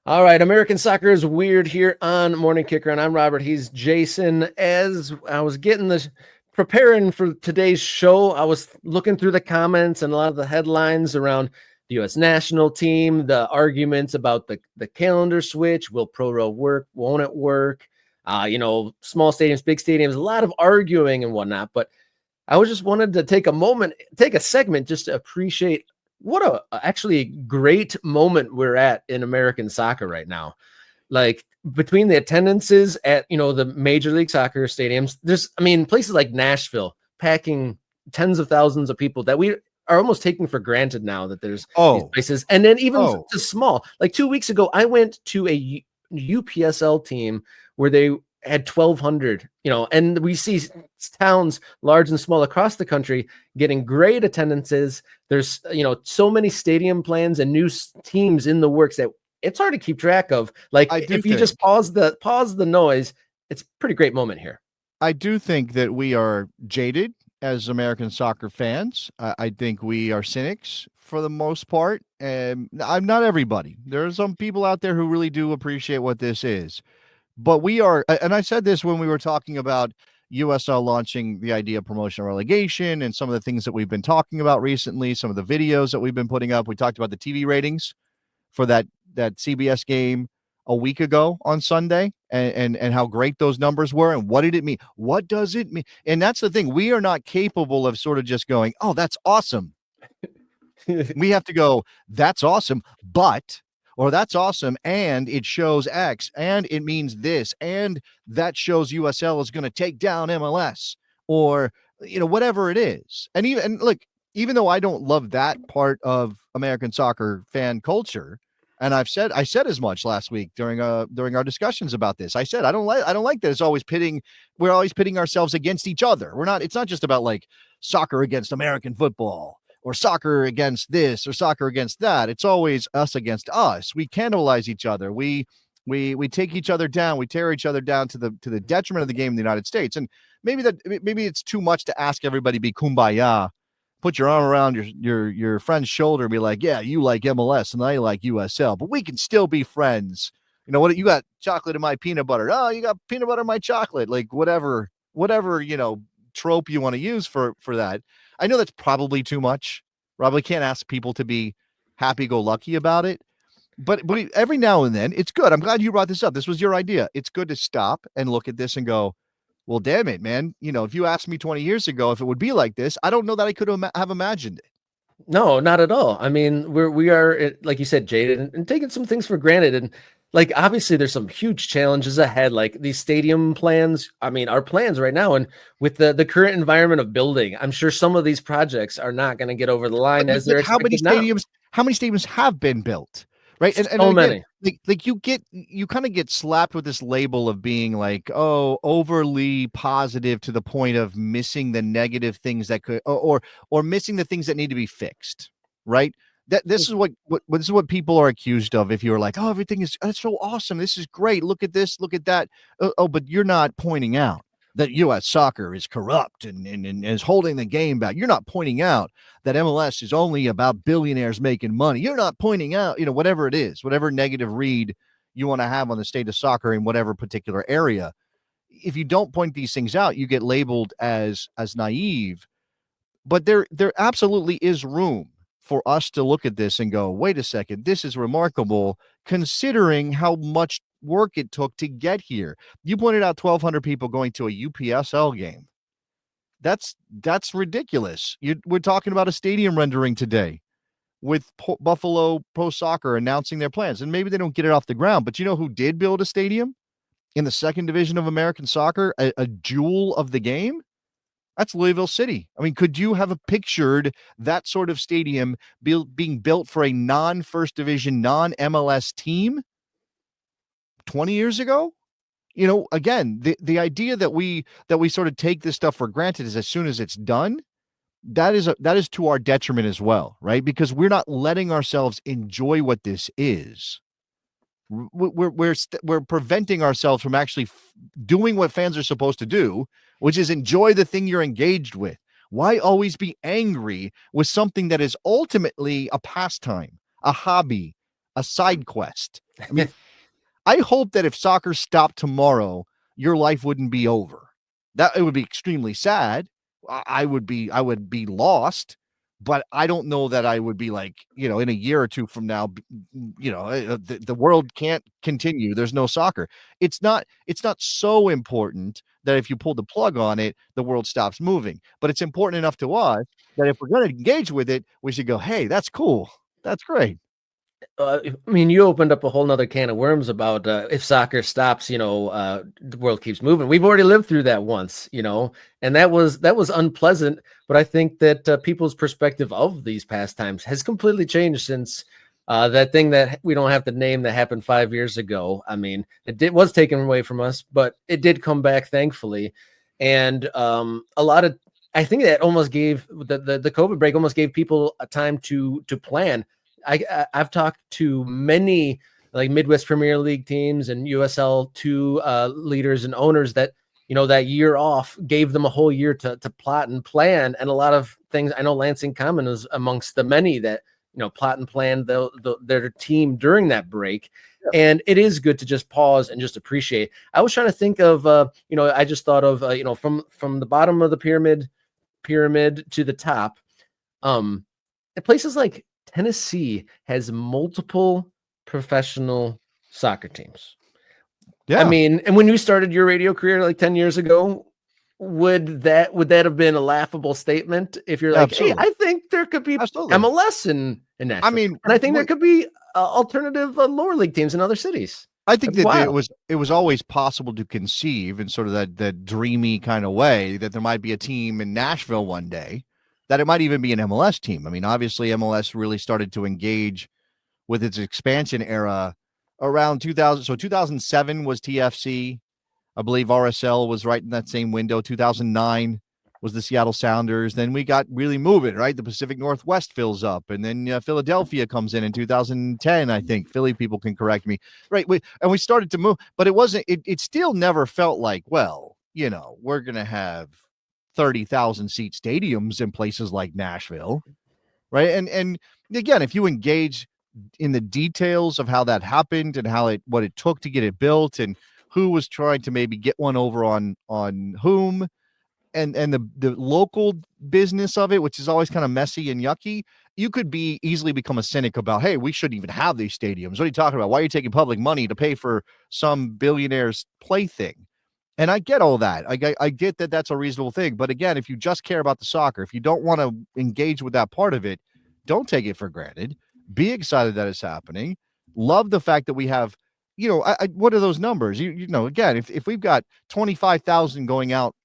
All right, American soccer is weird here on Morning Kicker, and I'm Robert. He's Jason. As I was getting this preparing for today's show, I was looking through the comments and a lot of the headlines around the U.S. national team, the arguments about the calendar switch. Will pro row work? Won't it work? Small stadiums, big stadiums, a lot of arguing and whatnot. But I was just wanted to take a segment just to appreciate what a actually great moment we're at in American soccer right now. Like between the attendances at the major league soccer stadiums, places like Nashville packing tens of thousands of people that we are almost taking for granted now that there's these Oh, places. And then even oh, the small, like 2 weeks ago, I went to a UPSL team where they had 1,200, and we see towns large and small across the country getting great attendances. There's, so many stadium plans and new teams in the works that it's hard to keep track of. Like I do if you just think pause the noise, it's a pretty great moment here. I do think that we are jaded as American soccer fans. I think we are cynics for the most part, and I'm not everybody. There are some people out there who really do appreciate what this is, but we are. And I said this when we were talking about USL launching the idea of promotion relegation and some of the things that we've been talking about recently, some of the videos that we've been putting up. We talked about the TV ratings for that CBS game a week ago on Sunday, and how great those numbers were, and what did it mean? What does it mean? And that's the thing. We are not capable of sort of just going, "Oh, that's awesome." We have to go, "That's awesome, but," or "That's awesome, and it shows X, and it means this, and that shows USL is going to take down MLS," or whatever it is. And look, even though I don't love that part of American soccer fan culture, and I said as much last week during our discussions about this. I said I don't like that it's always pitting we're always pitting ourselves against each other. It's not just about like soccer against American football or soccer against this or soccer against that. It's always us against us. We cannibalize each other. We take each other down. We tear each other down to the detriment of the game in the United States. And maybe it's too much to ask everybody to be kumbaya. Put your arm around your friend's shoulder and be like, yeah, you like MLS and I like USL, but we can still be friends. You know what? You got chocolate in my peanut butter. Oh, you got peanut butter in my chocolate. Like whatever trope you want to use for that. I know that's probably too much. Probably can't ask people to be happy-go-lucky about it. But every now and then, it's good. I'm glad you brought this up. This was your idea. It's good to stop and look at this and go, well, damn it, man. If you asked me 20 years ago if it would be like this, I don't know that I could have imagined it. No, not at all. I mean, we are like you said, jaded and taking some things for granted. And like obviously there's some huge challenges ahead. Like these stadium plans, I mean, our plans right now, and with the current environment of building, I'm sure some of these projects are not going to get over the line as they're expected now. How many stadiums have been built? Right. And So again, many. like you kind of get slapped with this label of being like, oh, overly positive to the point of missing the negative things that could or missing the things that need to be fixed. Right. That this is this is what people are accused of. If you're like, oh, everything is that's so awesome. This is great. Look at this, look at that. Oh, but you're not pointing out that US soccer is corrupt and is holding the game back. You're not pointing out that MLS is only about billionaires making money. You're not pointing out, whatever it is, whatever negative read you want to have on the state of soccer in whatever particular area. If you don't point these things out, you get labeled as naive. But there absolutely is room for us to look at this and go, wait a second, this is remarkable considering how much work it took to get here. You pointed out 1,200 people going to a UPSL game. That's ridiculous. We're talking about a stadium rendering today with Buffalo Pro Soccer announcing their plans. And maybe they don't get it off the ground, but you know who did build a stadium in the second division of American soccer, a jewel of the game? That's Louisville City. I mean, could you have pictured that sort of stadium being built for a non-first division, non-MLS team 20 years ago? Again, the idea that we sort of take this stuff for granted is as soon as it's done, that is to our detriment as well, right? Because we're not letting ourselves enjoy what this is. We're preventing ourselves from actually doing what fans are supposed to do, which is enjoy the thing you're engaged with. Why always be angry with something that is ultimately a pastime, a hobby, a side quest. I mean, I hope that if soccer stopped tomorrow, your life wouldn't be over. That it would be extremely sad. I would be lost, but I don't know that I would be like, in a year or two from now, the world can't continue. There's no soccer. It's not so important that if you pull the plug on it, the world stops moving. But it's important enough to us that if we're going to engage with it, we should go, "Hey, that's cool. That's great." I mean, you opened up a whole nother can of worms about if soccer stops, the world keeps moving. We've already lived through that once, and that was unpleasant. But I think that people's perspective of these pastimes has completely changed since that thing that we don't have to name that happened 5 years ago. I mean, was taken away from us, but it did come back, thankfully. And a lot of, I think that almost gave the COVID break almost gave people a time to plan. I've talked to many like Midwest Premier League teams and USL2 leaders and owners that that year off gave them a whole year to plot and plan, and a lot of things. I know Lansing Common is amongst the many that plot and plan their team during that break. And it is good to just pause and just appreciate. I was trying to think of I just thought of from the bottom of the pyramid to the top. Places like Tennessee has multiple professional soccer teams. Yeah. I mean, and when you started your radio career like 10 years ago, would that have been a laughable statement if you're like, Absolutely. hey, I think there could be Absolutely. MLS in Nashville. I mean, and I think there could be alternative lower league teams in other cities. I think That'd be that wild. it was always possible to conceive in sort of that dreamy kind of way that there might be a team in Nashville one day, that it might even be an MLS team. I mean, obviously MLS really started to engage with its expansion era around 2000. So 2007 was TFC. I believe RSL was right in that same window. 2009 was the Seattle Sounders. Then we got really moving, right? The Pacific Northwest fills up, and then Philadelphia comes in 2010. I think Philly people can correct me, right? We started to move, but it wasn't. It still never felt like, well, we're gonna have 30,000 seat stadiums in places like Nashville, right? And again, if you engage in the details of how that happened and what it took to get it built and who was trying to maybe get one over on whom, and the local business of it, which is always kind of messy and yucky, you could be easily become a cynic about, hey, we shouldn't even have these stadiums. What are you talking about? Why are you taking public money to pay for some billionaire's plaything? And I get all that. I get that that's a reasonable thing. But again, if you just care about the soccer, if you don't want to engage with that part of it, don't take it for granted. Be excited that it's happening. Love the fact that we have, what are those numbers? Again, if we've got 25,000 going out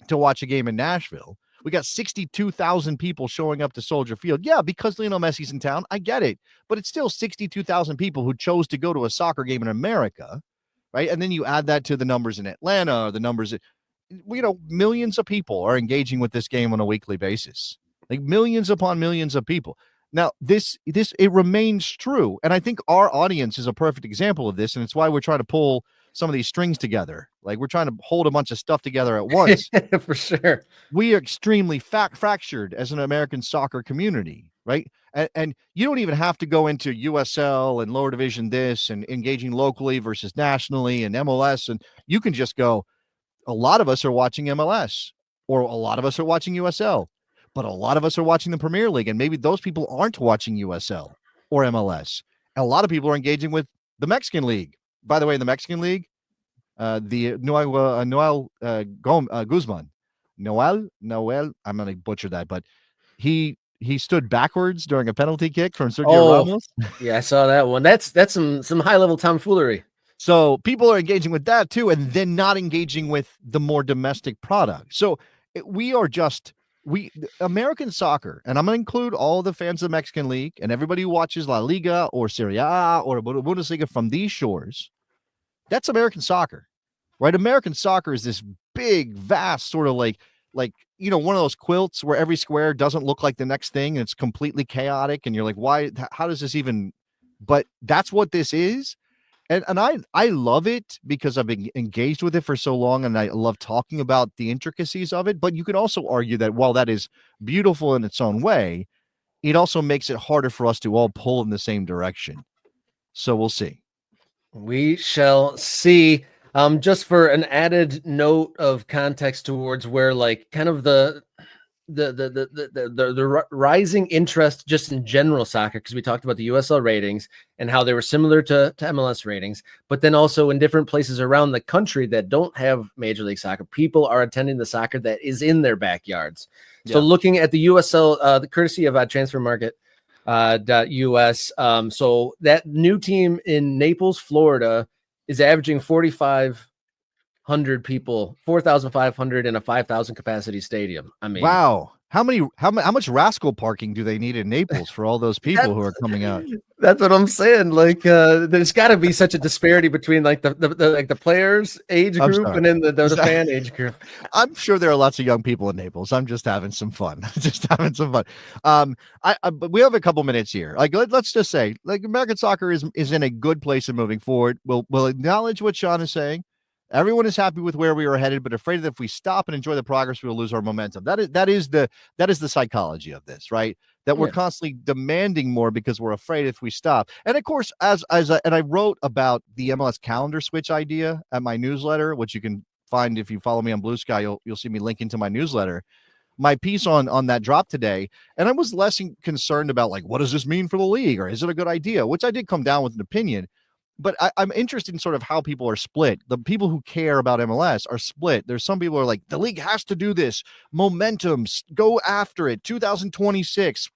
to watch a game in Nashville, we got 62,000 people showing up to Soldier Field. Yeah, because Lionel Messi's in town. I get it. But it's still 62,000 people who chose to go to a soccer game in America, right? And then you add that to the numbers in Atlanta, or the numbers, millions of people are engaging with this game on a weekly basis, like millions upon millions of people. Now, this it remains true, and I think our audience is a perfect example of this, and it's why we're trying to pull some of these strings together. Like, we're trying to hold a bunch of stuff together at once. For sure. We are extremely fractured as an American soccer community, right? And you don't even have to go into USL and lower division this and engaging locally versus nationally and MLS, and you can just go, a lot of us are watching MLS, or a lot of us are watching USL, but a lot of us are watching the Premier League, and maybe those people aren't watching USL or MLS. And a lot of people are engaging with the Mexican League. By the way, the Mexican League, the Noel Guzman, Noel, I'm going to butcher that, but he stood backwards during a penalty kick from Sergio Ramos. Yeah, I saw that one. That's some high level tomfoolery. So people are engaging with that too, and then not engaging with the more domestic product. So American soccer, and I'm going to include all the fans of the Mexican League and everybody who watches La Liga or Serie A or Bundesliga from these shores. That's American soccer, right? American soccer is this big, vast sort of like one of those quilts where every square doesn't look like the next thing, and it's completely chaotic, and you're like, why? How does this even? But that's what this is. And I love it because I've been engaged with it for so long, and I love talking about the intricacies of it. But you could also argue that while that is beautiful in its own way, it also makes it harder for us to all pull in the same direction. So we'll see. We shall see. Just for an added note of context towards where, like, kind of the rising interest just in general soccer, because we talked about the USL ratings and how they were similar to MLS ratings, but then also in different places around the country that don't have Major League Soccer, people are attending the soccer that is in their backyards. So looking at the USL, the courtesy of Transfer Market .us, so that new team in Naples, Florida, is averaging 4,500 people, 4,500 in a 5,000 capacity stadium. I mean, wow. How much rascal parking do they need in Naples for all those people who are coming out? That's what I'm saying. Like, there's got to be such a disparity between like the players age I'm group sorry. and then the fan age group. I'm sure there are lots of young people in Naples. I'm just having some fun. But we have a couple minutes here. Like, let's just say, like, American soccer is in a good place and moving forward. We'll acknowledge what Sean is saying. Everyone is happy with where we are headed, but afraid that if we stop and enjoy the progress, we'll lose our momentum. That is the psychology of this, right? That we're constantly demanding more because we're afraid if we stop. And of course, and I wrote about the MLS calendar switch idea at my newsletter, which you can find if you follow me on Blue Sky. You'll see me linking to my newsletter. My piece on that dropped today, and I was less concerned about, like, what does this mean for the league, or is it a good idea? Which I did come down with an opinion. But I'm interested in sort of how people are split. The people who care about MLS are split. There's some people who are like, the league has to do this. Momentum, go after it. 2026,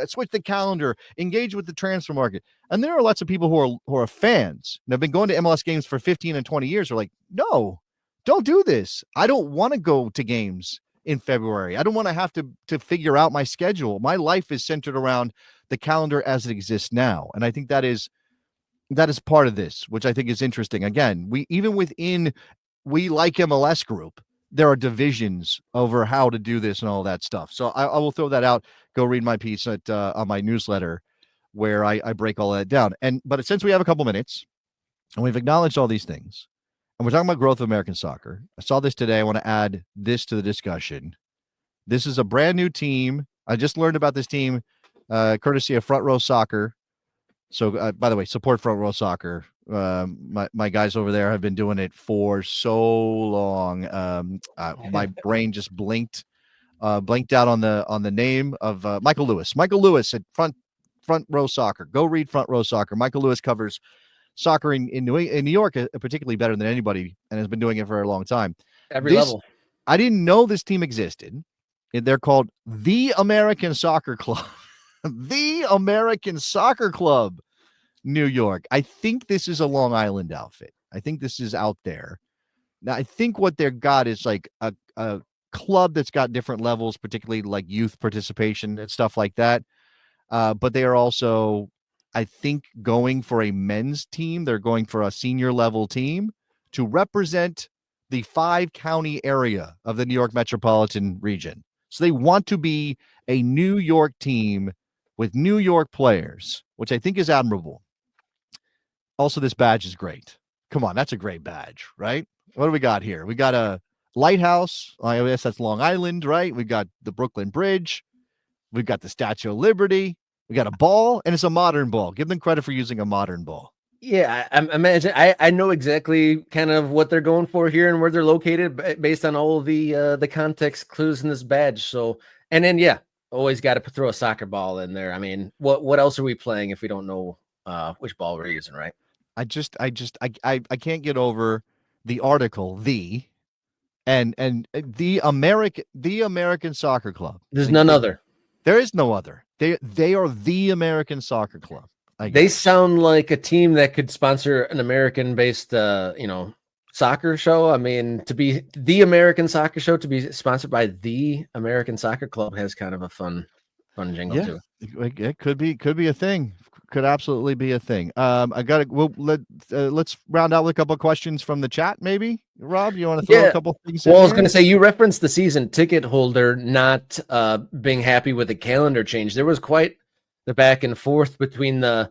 switch the calendar, engage with the transfer market. And there are lots of people who are fans and have been going to MLS games for 15 and 20 years. Are like, no, don't do this. I don't want to go to games in February. I don't want to have to figure out my schedule. My life is centered around the calendar as it exists now. And I think that is part of this, which I think is interesting. Again, we like MLS group, there are divisions over how to do this and all that stuff. So I will throw that out. Go read my piece on my newsletter where I break all that down. But since we have a couple minutes and we've acknowledged all these things and we're talking about growth of American soccer, I saw this today. I want to add this to the discussion. This is a brand new team. I just learned about this team courtesy of Front Row Soccer. So, by the way, support Front Row Soccer. My guys over there have been doing it for so long. My brain just blinked out on the name of Michael Lewis. Michael Lewis at Front Row Soccer. Go read Front Row Soccer. Michael Lewis covers soccer in New York, particularly better than anybody, and has been doing it for a long time. Every level. I didn't know this team existed. They're called the American Soccer Club. The American Soccer Club, New York. I think this is a Long Island outfit. I think this is out there. Now, I think what they've got is like a club that's got different levels, particularly like youth participation and stuff like that. But they are also, I think, going for a men's team. They're going for a senior level team to represent the 5-county area of the New York metropolitan region. So they want to be a New York team with New York players, which I think is admirable. Also, this badge is great. Come on, that's a great badge, right? What do we got here? We got a lighthouse. I guess that's Long Island, right? We got the Brooklyn Bridge. We've got the Statue of Liberty. We got a ball, and it's a modern ball. Give them credit for using a modern ball. Yeah, I imagine I know exactly kind of what they're going for here and where they're located based on all the context clues in this badge. So, and then always got to throw a soccer ball in there. I mean, what else are we playing if we don't know which ball we're using, right? I can't get over the article, and the American Soccer Club. There's none other. There is no other. They are the American Soccer Club. They sound like a team that could sponsor an American-based, soccer show. I mean, to be the American Soccer Show, to be sponsored by the American Soccer Club has kind of a fun jingle too. It could be a thing. Could absolutely be a thing. I got to. Let's round out with a couple of questions from the chat. Maybe Rob, you want to throw a couple of things? Well, I was going to say, you referenced the season ticket holder not being happy with the calendar change. There was quite the back and forth between the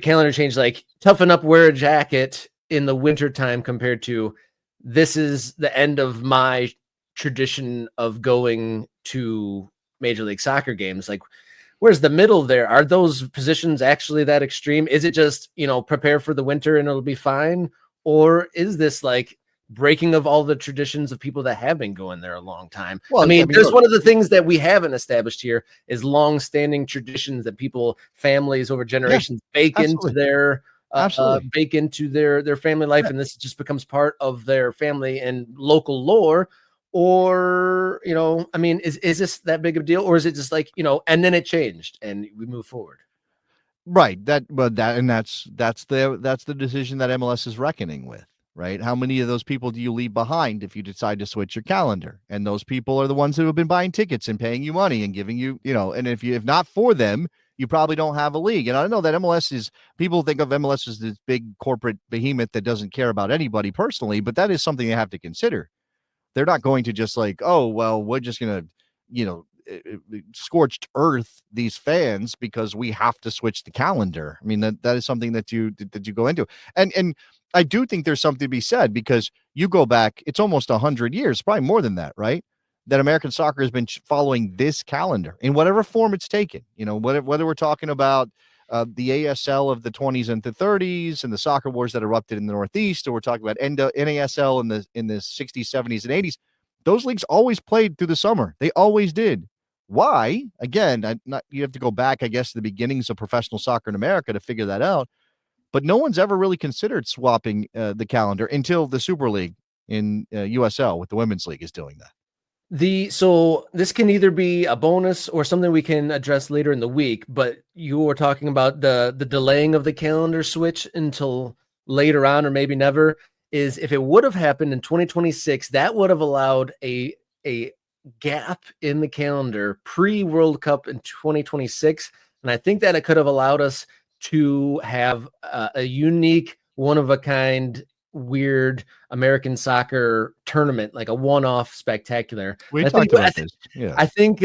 calendar change, like toughen up, wear a jacket in the winter time, compared to this is the end of my tradition of going to Major League Soccer games. Like, where's the middle there? Are those positions actually that extreme? Is it just, prepare for the winter and it'll be fine? Or is this like breaking of all the traditions of people that have been going there a long time? Well, There's look, one of the things that we haven't established here is long-standing traditions that families over yeah, generations bake into absolutely, their absolutely. their family life, Yeah. and this just becomes part of their family and local lore. Or, is this that big of a deal, or is it just like, and then it changed and we move forward? Right. That's the decision that MLS is reckoning with, right? How many of those people do you leave behind if you decide to switch your calendar? And those people are the ones who have been buying tickets and paying you money and giving you, and if not for them, you probably don't have a league. And I know that people think of MLS as this big corporate behemoth that doesn't care about anybody personally, but that is something they have to consider. They're not going to just like, oh, well, we're just going to, scorched earth these fans because we have to switch the calendar. I mean, that is something that you go into. And I do think there's something to be said, because you go back, it's almost 100 years, probably more than that, right? That American soccer has been following this calendar in whatever form it's taken. Whether we're talking about the ASL of the 20s and the 30s and the soccer wars that erupted in the Northeast, or we're talking about NASL in the 60s, 70s, and 80s. Those leagues always played through the summer. They always did. Why? Again, you have to go back, I guess, to the beginnings of professional soccer in America to figure that out. But no one's ever really considered swapping the calendar until the Super League in USL with the Women's League is doing that. So this can either be a bonus or something we can address later in the week, but you were talking about the delaying of the calendar switch until later on, or maybe never. Is if it would have happened in 2026, that would have allowed a gap in the calendar pre-World Cup in 2026, and I think that it could have allowed us to have a unique, one of a kind, weird American soccer tournament, like a one-off spectacular. We And talked about this. Yeah. I think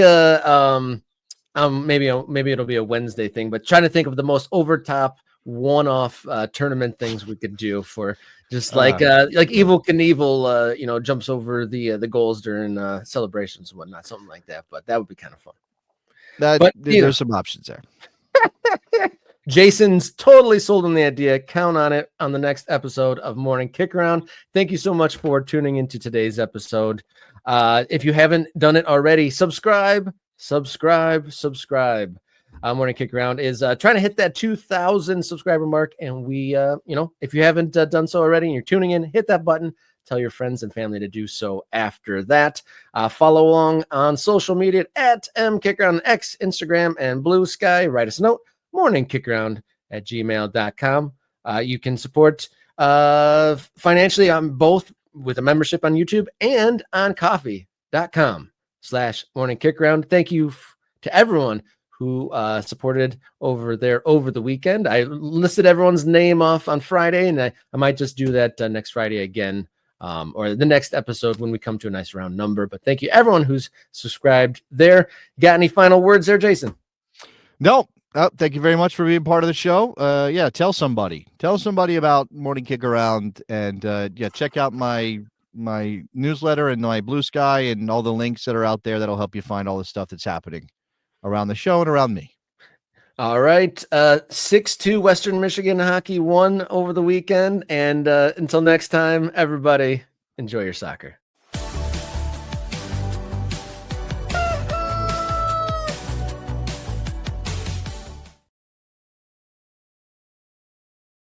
maybe it'll be a Wednesday thing, but trying to think of the most over top one-off tournament things we could do for just like Yeah. Evil Knievel jumps over the goals during celebrations and whatnot, something like that. But that would be kind of fun. But There's some options there. Jason's totally sold on the idea. Count on it on the next episode of Morning Kick Around. Thank you so much for tuning into today's episode. If you haven't done it already, subscribe. Morning Kick Around is trying to hit that 2,000 subscriber mark. And we, if you haven't done so already and you're tuning in, hit that button. Tell your friends and family to do so after that. Follow along on social media at mkickaround, X, Instagram, and Blue Sky. Write us a note. morningkickaround@gmail.com. You can support financially on both with a membership on YouTube and on coffee.com/morningkickaround. Thank you to everyone who supported over there over the weekend. I listed everyone's name off on Friday, and I might just do that next Friday again, or the next episode when we come to a nice round number. But thank you everyone who's subscribed there. Got any final words there, Jason? No. Oh, thank you very much for being part of the show. Tell somebody about Morning Kick Around, and check out my newsletter and my Blue Sky and all the links that are out there that'll help you find all the stuff that's happening around the show and around me. All right. 6-2 Western Michigan hockey won over the weekend. And until next time, everybody, enjoy your soccer.